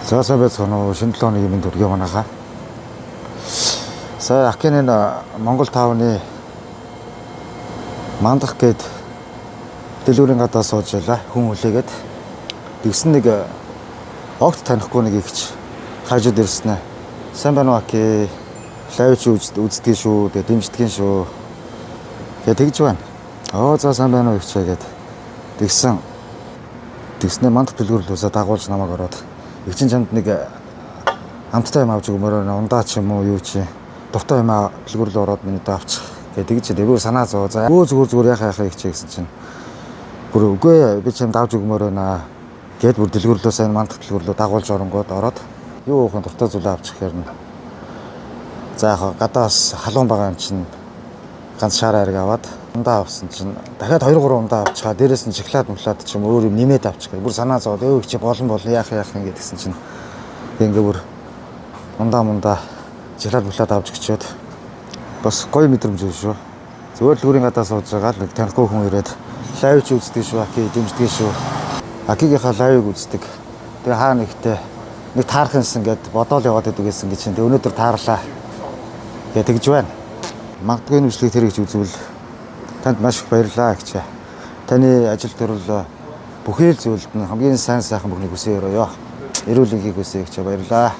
За сайн байцгаана уу. Шинэ 7 өдрийн мэнд хүргэе манайхаа. Сая Акинын Монгол 5-ны мандах гээд дэлгүүрийн гадаа сууж байлаа. Хүн хүлээгээд тэгсэн нэг огт танихгүй нэг ихч хажууд ирсэн ээ. Сайн байна уу Аки? Лайвч үздэг шүү, тэгээ дэмждэг шүү. Тэгээ тэгж байна. За сайн байна уу ихчээ гээд тэгснэ мандах дэлгүүрлөөсөө дагуулж намайг ороод ихчин чамд нэг амттай юм авч өгмөр ундаа ч юм уу юу чи дуртай юм дэлгүүрлөө ороод миний дэ авчих гэдэг чи дэвгүй санаа зов. За зүгээр яхаа ихчээ гэсэн чинь бүр үгүй би чамд авч өгмөр байна гэд бүр дэлгүүрлөө сайн мандах дэлгүүрлөө дагуулж оронгууд ороод юу ухаан дуртай зүйлээ авчих хэрнэ. За яг гадаас халуун байгаа юм чинь ганц шар ариг аваад ундаа авсан чинь дахиад 2-3 ундаа авчихаа дээрээс нь шоколад ч юм өөр юм нэмээд авчих гэх бүр санаа зовоод өө их чи болон яах ингэ гэсэн чинь ингээ бүр ундаа шоколад авч гिचээд бас гоё мэдрэмж шүү. Зөвөр лүүрийн гадаа сууж байгаа л нэг танихгүй хүн ирээд лайвч үздэг шүү Аки дэмждэг шүү. Акигийнхаа лайвыг үздэг. Тэгээ хаа нэгтээ нэг таархансан гэд бодоол яваад идэг гэсэн гэж чинь өнөөдөр таарлаа. Тэгээ тэгж байна. Магадгүй нүжлийг тэр гэж үзвэл танд маш их баярлалаа гэж. Таны ажил төрөл бүхэл зүйлд нь хамгийн сайн сайхан бүхнийг хүсье өрөөё. Эрүүл энхийг хүсье гэж баярлалаа.